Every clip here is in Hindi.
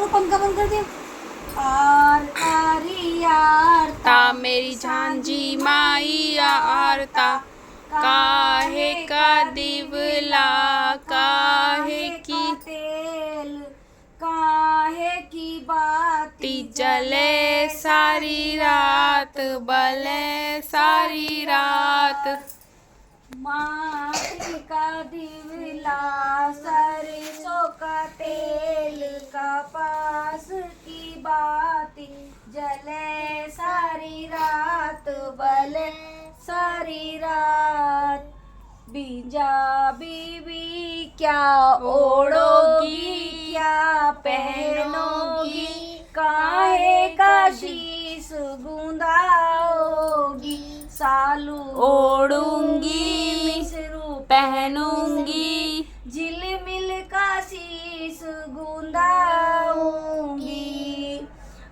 करो, पंखा बंद कर दिया। आरतारी आरता मेरी झांझी माई आरता, काहे का दिवला, काहे की तेल, काहे की बाती जले सारी रात, बले सारी रात। माटी का दिवला, सरसों का तेल, कपास की बाती जले सारी रात, बले सारी रात। बीजा बीबी क्या ओढ़ोगी, क्या पहनोगी, काहे का शीश गुंदाओगी, सालू ओढ़ूंगी, मिसरू पहनूंगी, झिलमिल का शीश गुंदाऊंगी।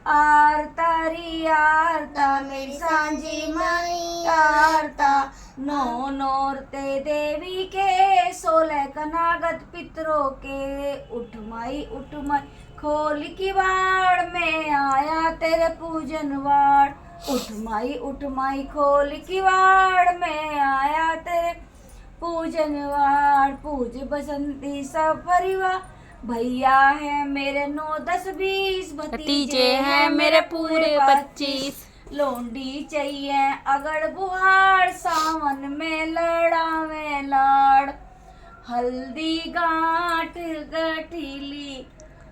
आरतारी आरता मेरी सांझी माई आरता, नौ नौरते देवी के, 16 कनागत पितरों के। उठ माई खोल की वाड़ में आया तेरे पूजन वाड़। उठ माई खोल की वाड़ में आया तेरे पूजन वाड़। पूज बसंती सब परिवार, भैया है मेरे 9 10 20, भतीजे हैं मेरे पूरे 25। लोंडी चाहिए अगड़ बुहार, सावन में लड़ावे लाड़। हल्दी गांठ गठीली,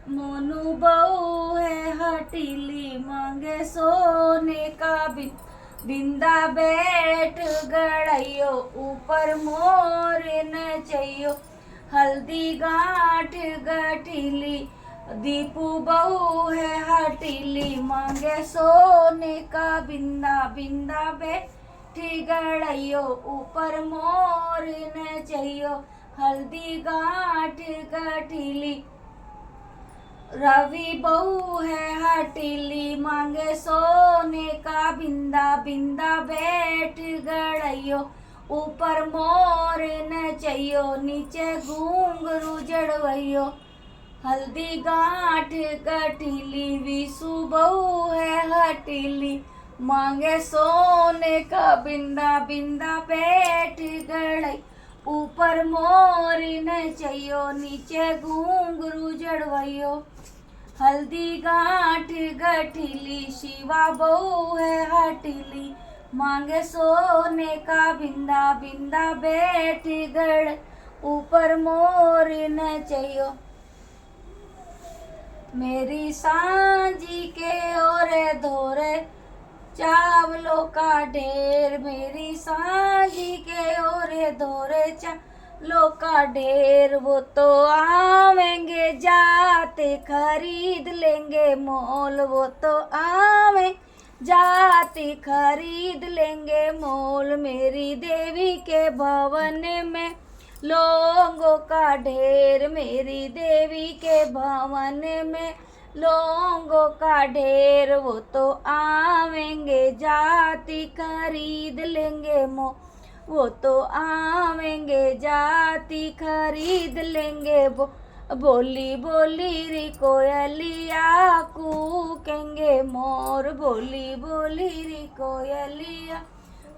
मोनू बहू है हटीली, मांगे सोने का बिंदा बैठ गड़ैयो, ऊपर मोर नचैयो। हल्दी गांठ गठीली, दीपू बहू है हटीली, मांगे सोने का बिंदा बैठी गड़ैयो, ऊपर मोर नचैयो। हल्दी गांठ गठीली, रवि बहू है हटीली, मांगे सोने का बिंदा बैठ गड़ैयो, ऊपर मोर नचैयो, नीचे घूंघरू जड़वैयो। हल्दी गांठ गठीली, विसु बहू है हटीली, मांगे सोने का बिंदा बैठ गड़ै, ऊपर मोर नचैयो, नीचे घूंघरू जड़वैयो। हल्दी गांठ गठीली, शिवा बहू है हटीली, मांगे सोने का बिंदा बैठ गड़, ऊपर मोर नचैयो। मेरी सांझी के ओरे धोरे चावलों का ढेर, मेरी सांझी के ओरे धोरे चावलों का ढेर। वो तो आवेंगे जाते खरीद लेंगे मोल, वो तो आवे जाते खरीद लेंगे मोल। मेरी देवी के भवन में लोगों का ढेर, मेरी देवी के भवन में लोगों का ढेर। वो तो आवेंगे जाति खरीद लेंगे वो तो आवेंगे जाति खरीद लेंगे बोली बोली री कोयलिया कूकेंगे मोर, बोली बोली री कोयलिया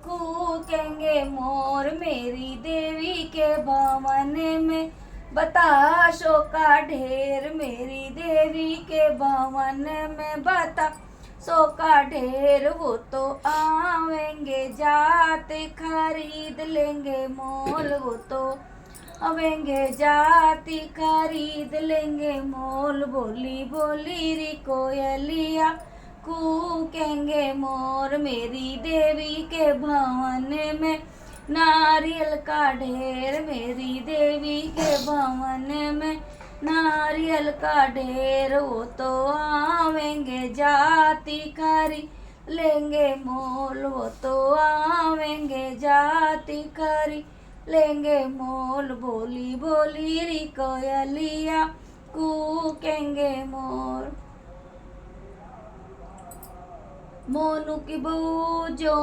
कूकेंगे मोर। मेरी देवी के भवन में बताशों का ढेर, मेरी देवी के भवन में बताशों का ढेर। वो तो आवेंगे जाते खरीद लेंगे मोल, वो तो आवेंगे जाति खरीद लेंगे मोल। बोली बोली री कोयलिया कूकेंगे मोर, मेरी देवी के भवन में नारियल का ढेर, मेरी देवी के भवन में नारियल का ढेर। वो तो आवेंगे जाति खरीद लेंगे मोल, वो तो आवेंगे जाति खरीद लेंगे मोल। बोली बोली री कोयलिया कूकेंगे मोर। मोनू की बहू जो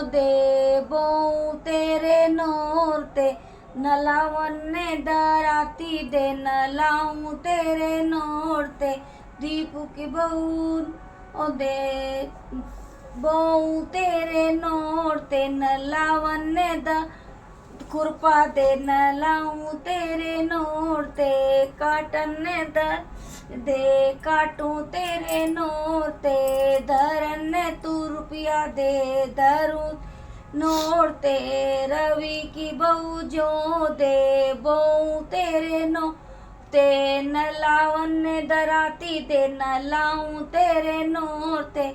दे बहू तेरे नोरते, नलावन ने दराती दे नलाऊं तेरे नोरते। दीपू की बहू ओ दे बहू तेरे नोर ते न लावन दा खुरपा दे न लाऊं तेरे नोर ते काटन दे काटूं तेरे नोर ते धरन तू रुपया दे धरूं नोर ते रवि की बहू जो दे बहू तेरे नो ते न लावन दराती दे न लाऊं तेरे नोर ते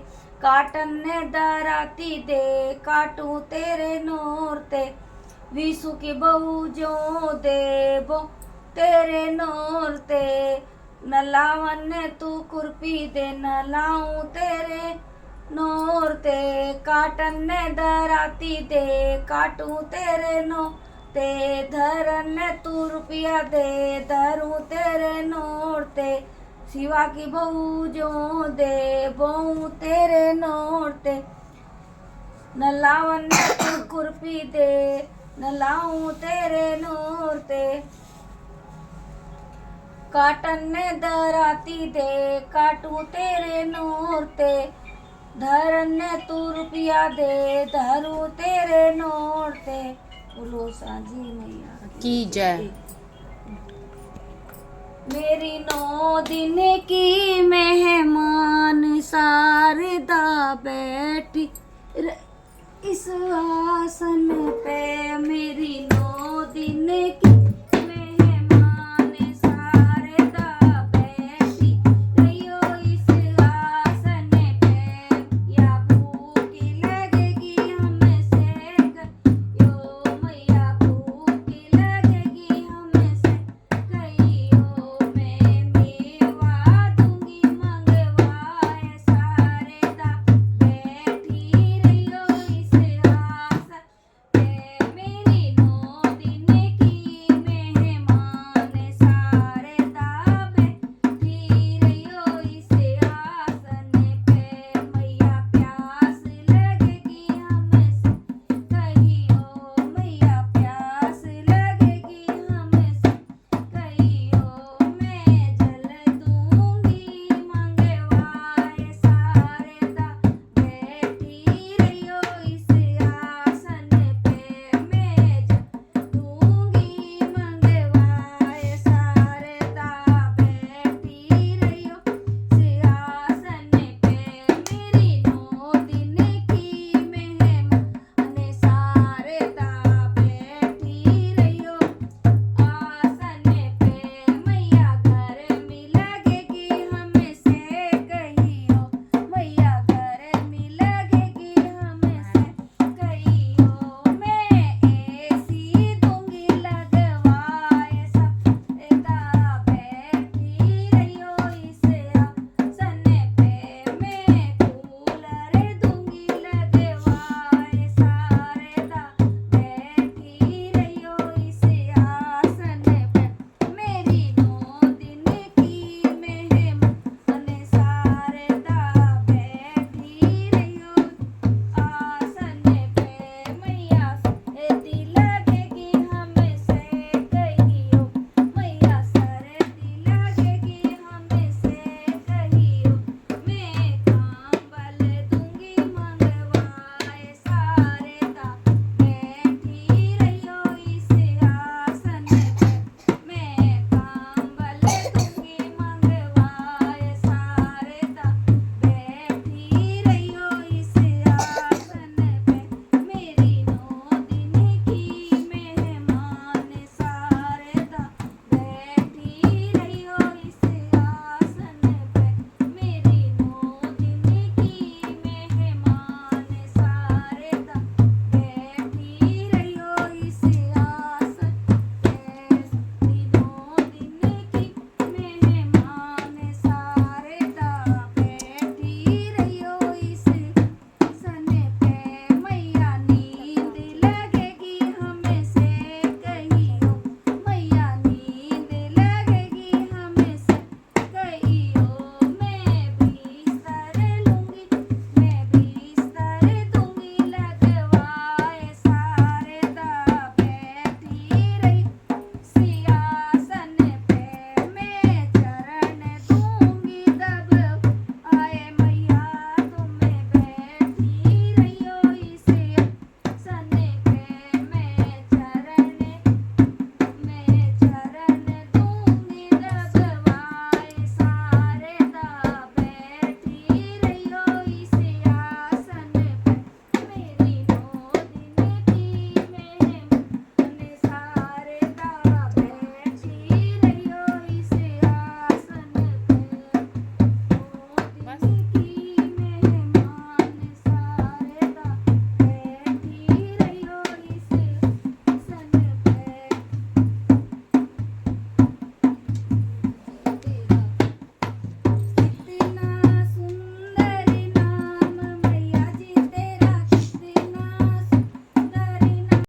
काटन दराती दे काटूं तेरे नोर ते विसु की बहू जो दे बो तेरे नोर ते न लावन तू कुर्पी दे न लाऊं तेरे नोर ते काटन दराती दे काटूं तेरे नो ते धरन तू रुपया दे धरूं तेरे नोर ते शिवा की बहू जो दे बहू तेरे नोर ते न लावन तू कुर्पी दे न लाऊं तेरे नोर ते काटन दराती दे काटूं तेरे नोर ते धरन तू रुपया दे धरूं तेरे नोर ते बोलो साजी मैया की जय। मेरी 9 दिन की मेहमान शारदा बैठी इस आसन पे मेरी 9 दिन की